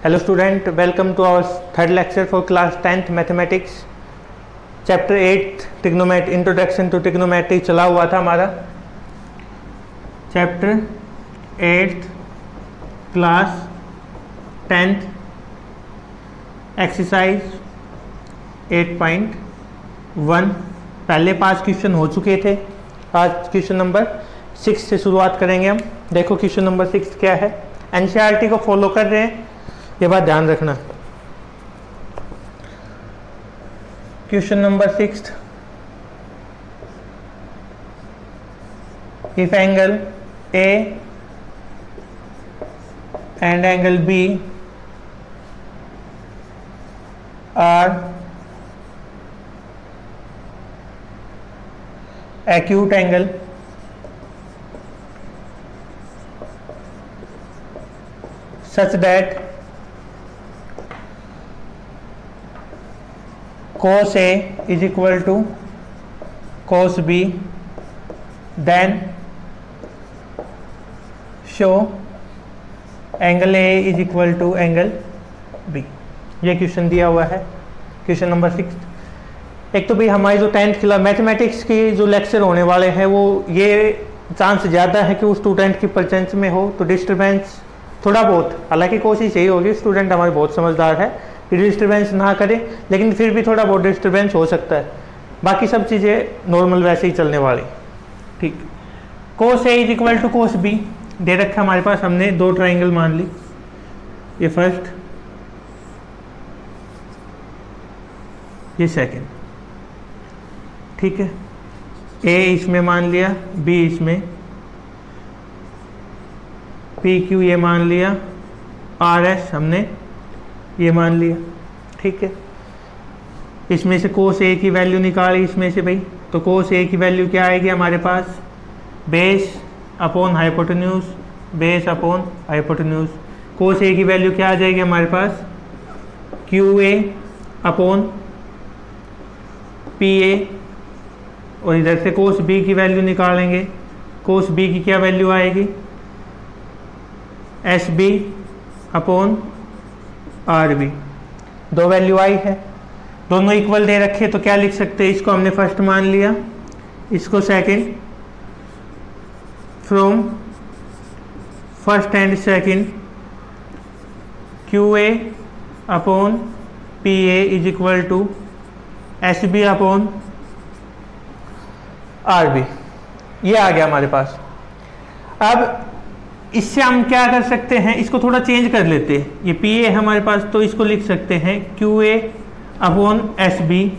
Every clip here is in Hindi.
Hello student, welcome to our third lecture for class 10th mathematics. Chapter 8 trigonometry, introduction to trigonometry चला हुआ था हमारा. Chapter 8 class 10th exercise 8.1 पहले 5 क्वेश्चन हो चुके थे. आज क्वेश्चन नंबर 6 से शुरुआत करेंगे हम. देखो क्वेश्चन नंबर 6 क्या है. एनसीईआरटी को फॉलो कर रहे हैं, ये बात ध्यान रखना. Question number 6, if angle A and angle B are acute angle such that cos A is equal to cos B, then show angle A is equal to angle B. ये क्वेश्चन दिया हुआ है. Question number 6. एक तो भाई हमारी जो 10th क्लास मैथमेटिक्स की जो लेक्चर होने वाले हैं वो ये चांस ज़्यादा है कि वो स्टूडेंट की प्रेजेंस में हो, तो डिस्टर्बेंस थोड़ा बहुत, हालांकि कोशिश यही होगी, स्टूडेंट हमारे बहुत समझदार है कि डिस्टर्बेंस ना करे, लेकिन फिर भी थोड़ा बहुत डिस्टर्बेंस हो सकता है. बाकी सब चीज़ें नॉर्मल वैसे ही चलने वाली. ठीक. Cos A is equal to cos B दे रखा हमारे पास. हमने दो ट्राइंगल मान ली. ये फर्स्ट, ये सेकंड. ठीक है. ए इसमें मान लिया, बी इसमें, पी क्यू ये मान लिया, आर एस हमने ये मान लिया. ठीक है. इसमें से कोस ए की वैल्यू निकाली इसमें से भाई, तो कोस ए की वैल्यू क्या आएगी हमारे पास, base upon hypotenuse, base upon hypotenuse. Cos A की वैल्यू क्या आ जाएगी हमारे पास, Q A upon P A, और इधर से कोस बी की वैल्यू निकालेंगे. कोस बी की क्या वैल्यू आएगी, S B upon R B. दो वैल्यू आई है, दोनों इक्वल दे रखे, तो क्या लिख सकते हैं, इसको हमने फर्स्ट मान लिया, इसको second. From first and second Q A upon P A is equal to S B upon R B. ये आ गया हमारे पास. अब इससे हम क्या कर सकते हैं, इसको थोड़ा चेंज कर लेते हैं. ये पी ए हमारे पास, तो इसको लिख सकते हैं Q A upon S B,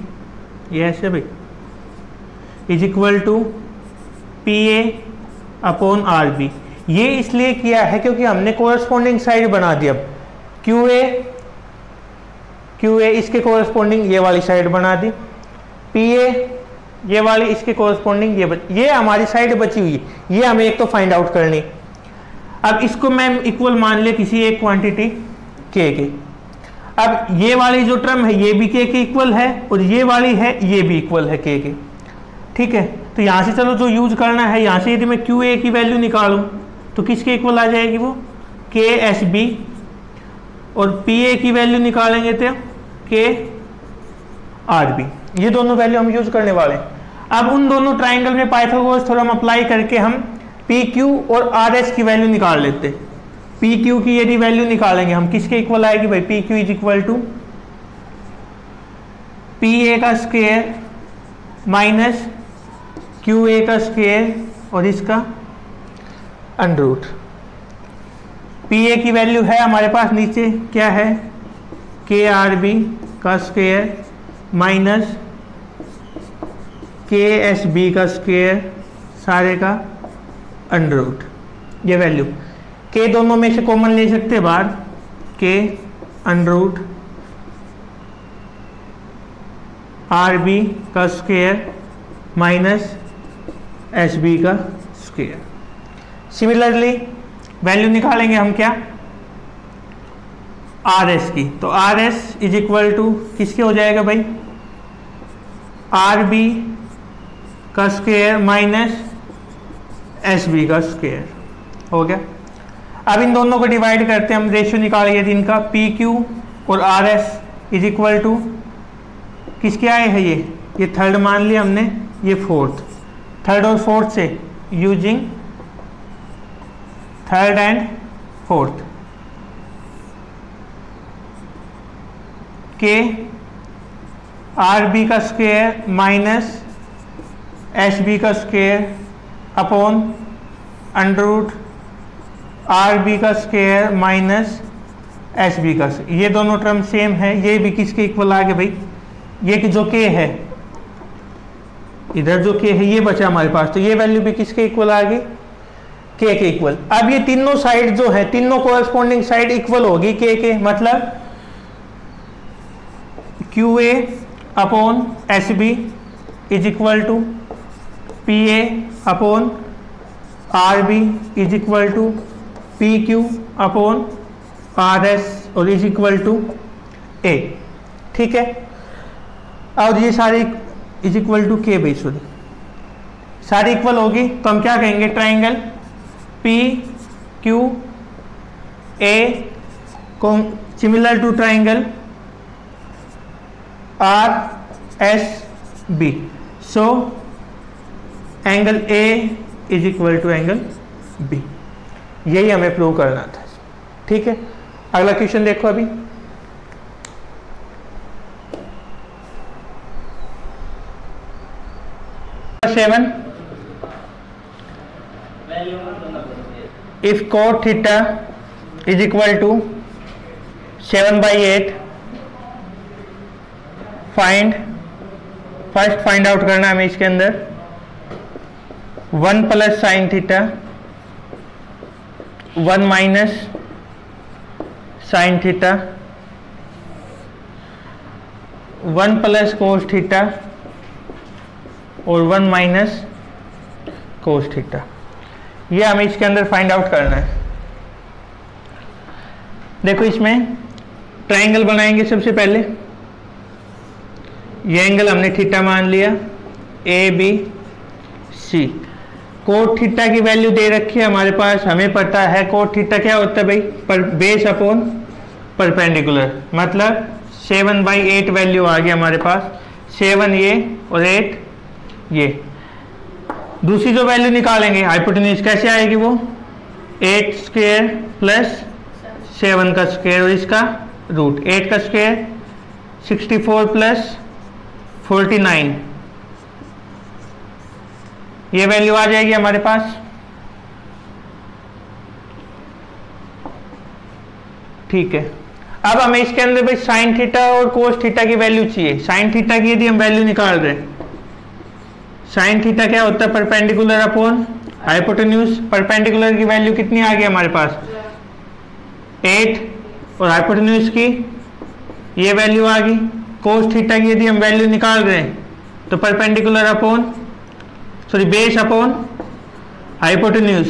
ये ऐसे भाई, is equal to P A upon R B. ये इसलिए किया है क्योंकि हमने कोरस्पॉन्डिंग साइड बना दी. अब क्यू ए इसके कोरस्पॉन्डिंग ये वाली साइड बना दी, पी ए ये वाली इसके कोरस्पॉन्डिंग ये हमारी साइड बची हुई है. ये हमें एक तो फाइंड आउट करनी. अब इसको मैं इक्वल मान ले किसी एक क्वांटिटी के. अब ये वाली जो टर्म है ये भी के इक्वल है, और ये वाली है ये भी इक्वल है के. ठीक है. तो यहाँ से चलो जो यूज करना है, यहाँ से यदि मैं क्यू ए की वैल्यू निकालूं तो किसके इक्वल आ जाएगी, वो के एस बी, और पी ए की वैल्यू निकालेंगे तो के आर बी. ये दोनों वैल्यू हम यूज करने वाले हैं. अब उन दोनों ट्राइंगल में पाइथागोरस थ्योरम अप्लाई करके हम पी क्यू और आर एस की वैल्यू निकाल लेते हैं. पी क्यू की यदि वैल्यू निकालेंगे हम, किसके इक्वल आएगी भाई, P Q is equal to P A का स्क्वायर माइनस क्यू ए का स्क्वायर और इसका अंडर रूट. पी ए की वैल्यू है हमारे पास नीचे क्या है, के आर बी का स्क्वायर माइनस के एस बी का स्क्वायर सारे का अंडर रूट. ये वैल्यू के दोनों में से कॉमन ले सकते बाहर, के अंडर रूट आर बी का स्क्वायर माइनस एस बी का स्क्वायर. सिमिलरली वैल्यू निकालेंगे हम क्या, आर एस की. तो R S is equal to किसके हो जाएगा भाई, आर बी का स्क्वायर माइनस एस बी का स्क्वायर हो गया. अब इन दोनों को डिवाइड करते हैं हम, रेशियो निकालेंगे इनका, पी क्यू और R S is equal to किसके आए हैं, ये थर्ड मान लिया हमने, ये फोर्थ, थर्ड और फोर्थ से यूजिंग थर्ड एंड फोर्थ, के आर बी का स्क्वायर माइनस एस बी का square upon under root R B का स्क्वायर माइनस एस बी का, ये दोनों टर्म सेम है, ये भी किसके इक्वल आ गए भाई, ये कि जो के है, इधर जो के है ये बचा हमारे पास, तो ये वैल्यू भी किसके इक्वल आ गई, के इक्वल। अब ये तीनों साइड जो है, तीनों कोरस्पॉन्डिंग साइड इक्वल होगी के, मतलब Q A upon S B is equal to P A upon R B is equal to P Q upon R S और इज इक्वल टू ए, ठीक है। और ये सारी इज इक्वल टू के भाई, सॉरी सारी इक्वल होगी तो हम क्या कहेंगे, triangle P Q A similar to triangle R S B, so angle A is equal to angle B, यही हमें प्रूव करना था, ठीक है। अगला क्वेश्चन देखो अभी, seven, if cot theta is equal to 7/8, first find out करना हमें इसके अंदर 1 plus sine theta 1 minus sine theta 1 plus cos theta और 1 माइनस कोस थीटा, ये हमें इसके अंदर फाइंड आउट करना है। देखो इसमें ट्राइंगल बनाएंगे सबसे पहले, ये एंगल हमने थीटा मान लिया, A B C, cot theta की वैल्यू दे रखी है हमारे पास, हमें पता है कोट थीटा क्या होता है भाई, पर बेस अपॉन परपेंडिकुलर, मतलब 7/8 वैल्यू आ गया हमारे पास, 7 ये और 8 ये। दूसरी जो वैल्यू निकालेंगे हाइपोटेन्यूज कैसे आएगी, वो 8 स्क्वायर प्लस 7 का स्क्वायर और इसका रूट, 8 का स्क्वायर 64 प्लस 49, ये वैल्यू आ जाएगी हमारे पास, ठीक है। अब हमें इसके अंदर भाई साइन थीटा और कोस थीटा की वैल्यू चाहिए। साइन थीटा की यदि हम वैल्यू निकाल रहे हैं, साइन थीटा क्या होता है, परपेंडिकुलर अपॉन हाइपोटेन्यूज, परपेंडिकुलर की वैल्यू कितनी आ गई हमारे पास 8 और हाइपोटेन्यूज की ये वैल्यू आ गई। कोस थीटा की यदि हम वैल्यू निकाल रहे हैं तो perpendicular upon base upon hypotenuse,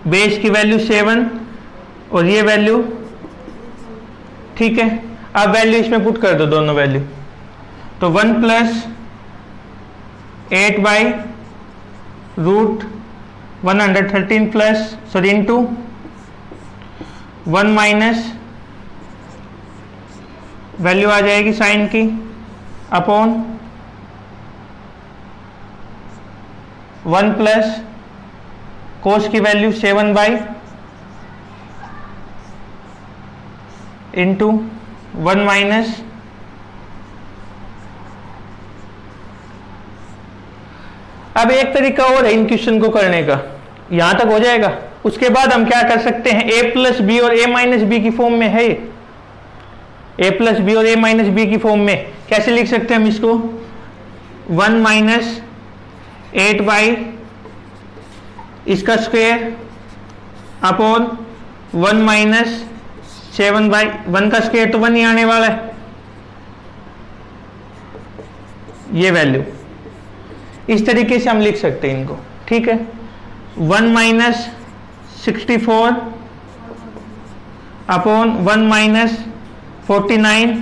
base की वैल्यू 7 और ये वैल्यू, ठीक है। अब वैल्यू इसमें पुट कर दो दोनों वैल्यू, तो 1 plus 8 by root 113 plus into 1 minus value आ जाएगी साइन की अपॉन 1 प्लस कोस की वैल्यू 7 बाई इंटू 1 माइनस अब एक तरीका और है इन क्वेश्चन को करने का, यहां तक हो जाएगा। उसके बाद हम क्या कर सकते हैं, a प्लस बी और a माइनस बी की फॉर्म में है, a प्लस बी और a माइनस बी की फॉर्म में कैसे लिख सकते हैं हम इसको, 1 माइनस 8 बाई इसका स्क्वायर अपॉन 1 माइनस 7 बाई 1 का स्क्वायर तो 1 ही आने वाला है, ये वैल्यू इस तरीके से हम लिख सकते हैं इनको, ठीक है। 1 माइनस 64 अपॉन 1 माइनस 49,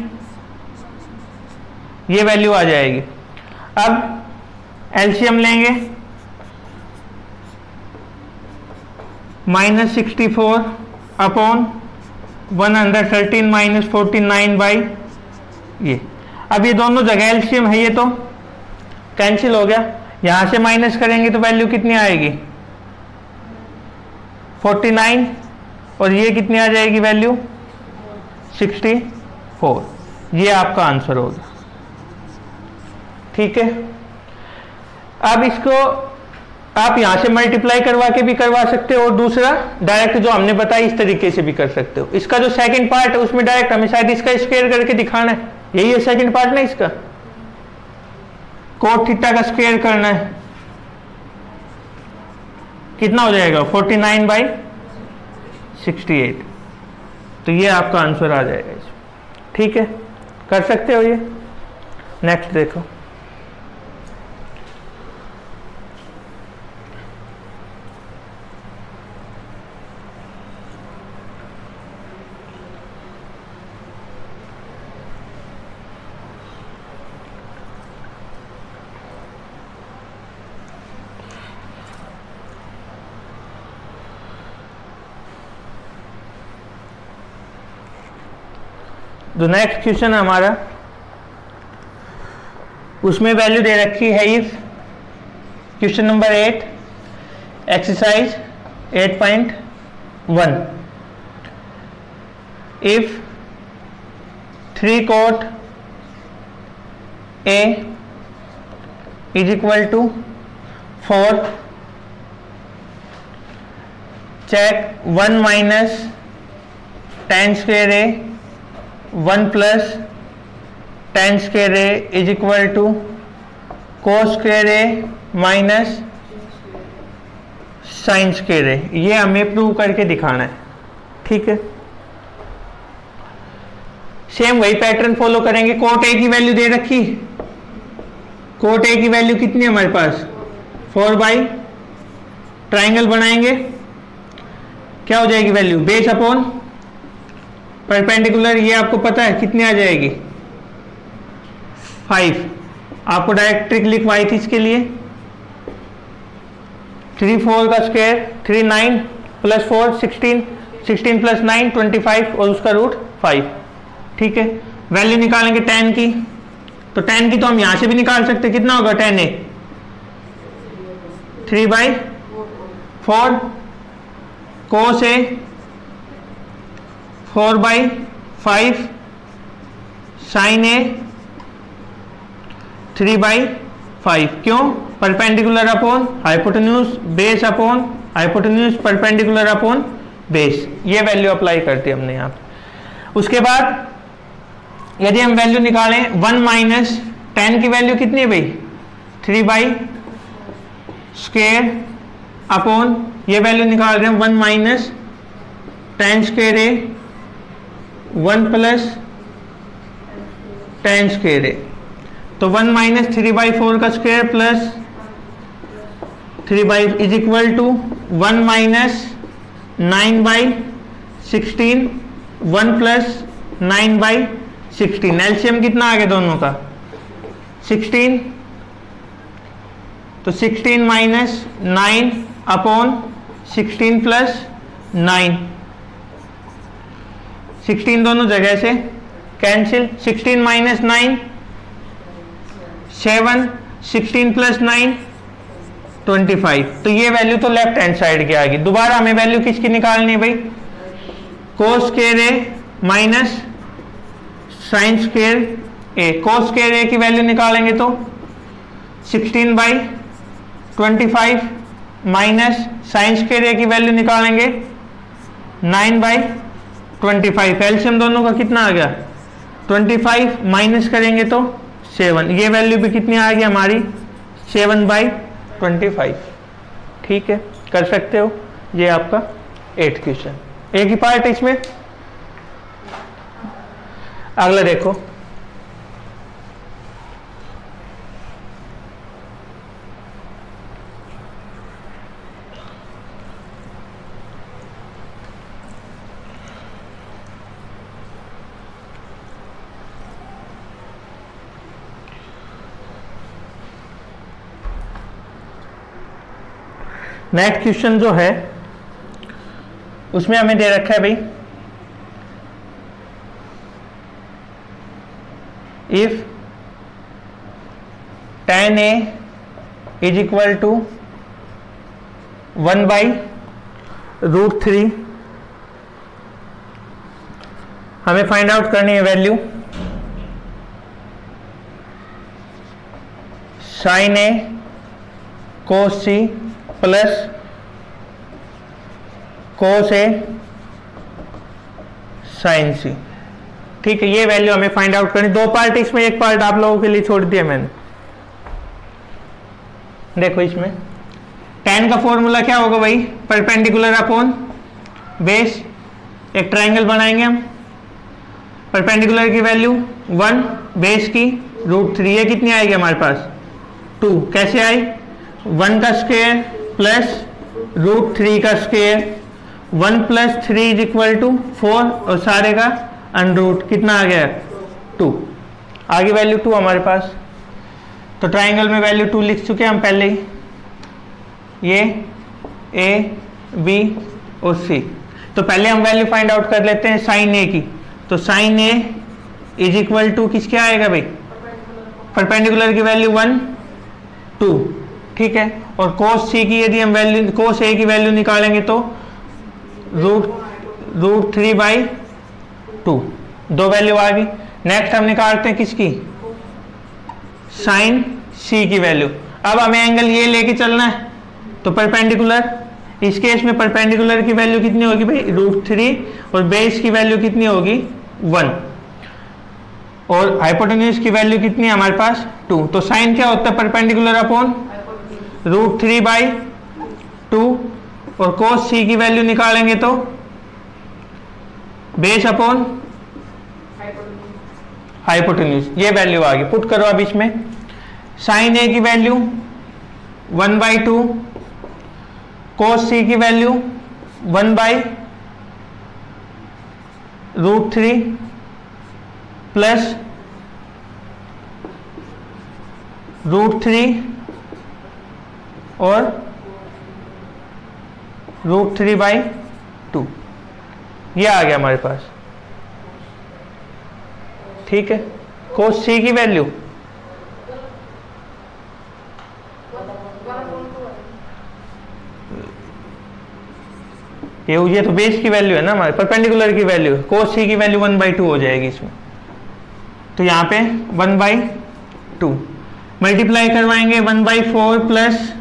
ये वैल्यू आ जाएगी। अब एलसीएम लेंगे -64 अपॉन 113 माइनस 49 बाई ये। अब ये दोनों जगह एलसीएम है, ये तो कैंसिल हो गया। यहां से माइनस करेंगे तो वैल्यू कितनी आएगी 49, और ये कितनी आ जाएगी वैल्यू 64। ये आपका आंसर होगा। ठीक है, अब इसको आप यहां से मल्टीप्लाई करवा के भी करवा सकते हो, और दूसरा डायरेक्ट जो हमने बताया इस तरीके से भी कर सकते हो। इसका जो सेकंड पार्ट है उसमें डायरेक्ट हमें शायद इसका स्क्वायर करके दिखाना है, यही है सेकंड पार्ट ना इसका, कोट थीटा का स्क्वायर करना है। कितना हो जाएगा 49/68, तो ये आपका आंसर आ जाएगा इसमें। ठीक है, कर सकते हो ये। नेक्स्ट देखो, जो नेक्स्ट क्वेश्चन है हमारा, उसमें वैल्यू दे रखी है if question number 8 exercise 8.1 if 3 cot A is equal to 4, check 1 minus tan square A 1 plus tan square A is equal to cos square A minus sin square A। ये हमें प्रूव करके दिखाना है। ठीक है, सेम वही पैटर्न फॉलो करेंगे। कोट A की वैल्यू दे रखी, कोट A की वैल्यू कितनी है हमारे पास 4 बाई, ट्राइंगल बनाएंगे, क्या हो जाएगी वैल्यू बेस अपॉन परपेंडिकुलर, ये आपको पता है कितनी आ जाएगी 5। आपको डायरेक्ट ट्रिक लिखवाई थी इसके लिए, 3 4 का स्क्वायर 3 9 प्लस 4 16, 16 प्लस 9 25 और उसका रूट 5। ठीक है, वैल्यू निकालेंगे tan की, तो tan की तो हम यहां से भी निकाल सकते, कितना होगा tan A 3/4 cos A 4/5 sin A 3/5। क्यों? Perpendicular upon hypotenuse base upon hypotenuse perpendicular upon base, ये वैल्यू अप्लाई करती है हमने यहाँ पे। उसके बाद यदि हम वैल्यू निकालें 1 माइनस tan की वैल्यू कितनी है भाई 3/² अपॉन ये वैल्यू निकाल रहे हैं 1 minus tan square A 1 plus tan square A, तो 1 माइनस 3/4 का square plus 3 is equal to 1 minus 9/16 1 plus 9/16। LCM कितना आ गया दोनों का 16, तो 16 माइनस 9 अपॉन 16 प्लस 9, 16 दोनों जगह से कैंसिल, 16 माइनस 9 7, 16 प्लस 9 25। तो ये वैल्यू तो लेफ्ट हैंड साइड की आ गई। दोबारा हमें वैल्यू किसकी निकालनी है भाई कोस स्क्वायर ए माइनस साइन स्क्वायर ए। कोस स्क्वायर ए की वैल्यू निकालेंगे तो 16/25 माइनस साइन स्क्वायर ए की वैल्यू निकालेंगे 9/25। एलसीएम दोनों का कितना आ गया 25, माइनस करेंगे तो 7। ये वैल्यू भी कितनी आ गई हमारी 7/25। ठीक है, कर सकते हो। ये आपका 8th क्वेश्चन, एक ही पार्ट है इसमें। अगला देखो, नेक्स्ट क्वेश्चन जो है उसमें हमें दे रखा है भाई if tan A is equal to 1/√3, हमें फाइंड आउट करनी है value sin A cos C plus cos A sin C। ठीक है, ये वैल्यू हमें फाइंड आउट करनी। दो पार्ट इसमें, एक पार्ट आप लोगों के लिए छोड़ दिया मैंने। देखो इसमें tan का फॉर्मूला क्या होगा भाई, परपेंडिकुलर अपॉन बेस। एक ट्रायंगल बनाएंगे हम, परपेंडिकुलर की वैल्यू 1, बेस की √3, ये कितनी आएगी हमारे पास 2। कैसे आई, 1 का स्क्वायर प्लस √3 का स्क्वायर, 1 + 3 इज इक्वल टू 4 और सारे का अंडर कितना आ गया 2। आगे वैल्यू 2 हमारे पास, तो ट्रायंगल में वैल्यू 2 लिख चुके हैं हम पहले ही। ये A, B और C। तो पहले हम वैल्यू फाइंड आउट कर लेते हैं sin A की। तो sin A is equal to किसके आएगा भाई, परपेंडिकुलर की वैल्यू 1, 2, ठीक है। और cos C की यदि हम वैल्यू, cos A की वैल्यू निकालेंगे तो √3/2, दो वैल्यू आ गई। नेक्स्ट हम निकालते हैं किसकी, sin C की वैल्यू। अब हमें एंगल ये लेके चलना है, तो परपेंडिकुलर, इस केस में परपेंडिकुलर की वैल्यू कितनी होगी भाई √3 और बेस की वैल्यू कितनी होगी 1 और हाइपोटेन्यूज की वैल्यू कितनी है हमारे पास 2। तो साइन क्या होता है, परपेंडिकुलर अपॉन √3/2 और cos C की वैल्यू निकालेंगे तो बेस अपॉन हाइपोटेन्यूज, ये वैल्यू आ गई। पुट करो अब इसमें, साइन A की वैल्यू 1/2, cos C की वैल्यू 1/√3 प्लस √3 और √3/2, ये आ गया हमारे पास, ठीक है। cos C की वैल्यू ये तो बेस की वैल्यू है ना हमारे, परपेंडिकुलर की वैल्यू, cos C की वैल्यू 1/2 हो जाएगी इसमें। तो यहाँ पे 1/2 मल्टीप्लाई करवाएंगे, 1/4 प्लस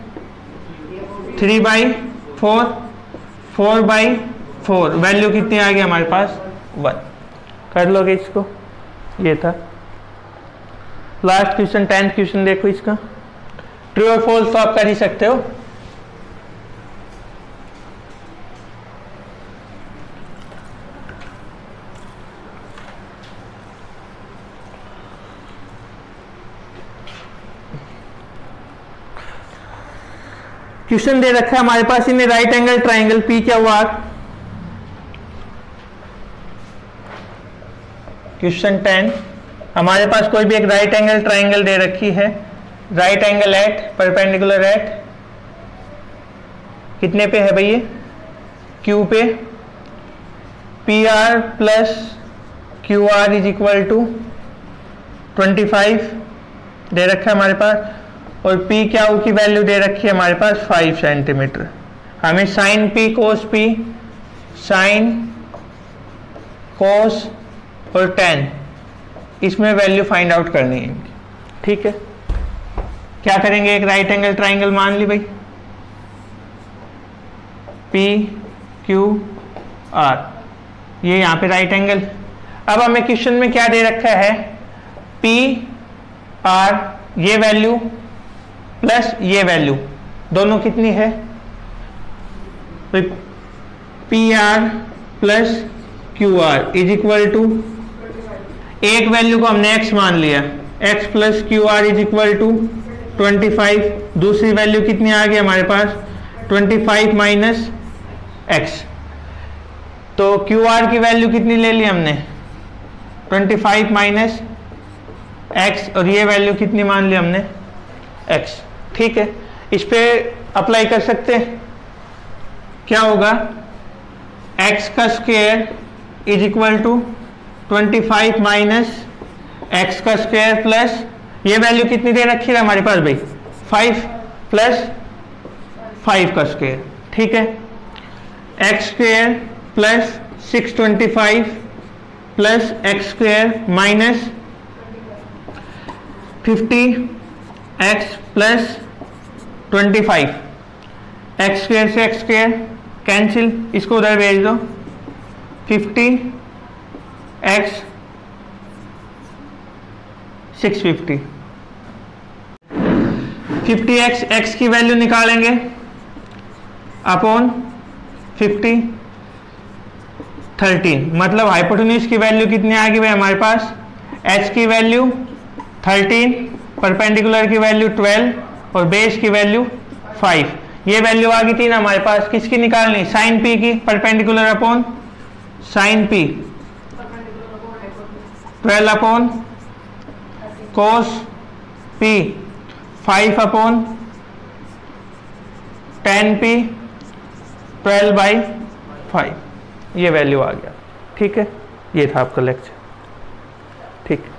3/4, 4/4, वैल्यू कितनी आ गई हमारे पास 1। कर लोगे इसको, ये था लास्ट क्वेश्चन। 10th क्वेश्चन देखो इसका, ट्रू और फॉल्स तो आप कर ही सकते हो। क्वेश्चन दे रखा है हमारे पास, इन्हें राइट एंगल ट्राइंगल P क्या हुआ। क्वेश्चन 10, हमारे पास कोई भी एक राइट एंगल ट्राइंगल दे रखी है, right angle at perpendicular at कितने पे है भैया, Q पे, PR plus QR is equal to 25 दे रखा है हमारे पास, और P क्या की वैल्यू दे रखी है हमारे पास 5 सेंटीमीटर। हमें sine P cos P, sine cos और tan इसमें वैल्यू फाइंड आउट करनी है, ठीक है। क्या करेंगे, एक राइट एंगल ट्राइंगल मान ली भाई, P Q R, ये यहाँ पे राइट एंगल। अब हमें क्वेश्चन में क्या दे रखा है, P R ये वैल्यू प्लस ये वैल्यू, दोनों कितनी है, P R plus Q R is equal to, एक वैल्यू को हमने x मान लिया, x plus Q R is equal to 25, दूसरी वैल्यू कितनी आ गई हमारे पास 25 माइनस एक्स। तो क्यू आर की वैल्यू कितनी ले ली हमने 25 माइनस एक्स, और ये वैल्यू कितनी मान ली हमने x, ठीक है। इस पे अप्लाई कर सकते हैं, क्या होगा x का square is equal to 25 minus x का स्क्वायर प्लस ये वैल्यू कितनी दे रखी है हमारे पास भाई 5 प्लस 5 का स्क्वायर, ठीक है। x square plus 625 plus x square minus 50x plus 25, x square से x स्क्वायर कैंसिल, इसको उधर भेज दो 50x 650, 50x x की वैल्यू निकालेंगे अपॉन 50 13, मतलब हाइपोटेन्यूज की वैल्यू कितनी आ गई भाई हमारे पास, h की वैल्यू 13, परपेंडिकुलर की वैल्यू 12 और बेस की वैल्यू 5। ये वैल्यू आ गई थी ना हमारे पास, किसकी निकालनी, साइन p की, perpendicular upon sine p, 12 upon कोस p, 5 अपॉन tan p, 12/5, ये वैल्यू आ गया, ठीक है। ये था आपका लेक्चर, ठीक है।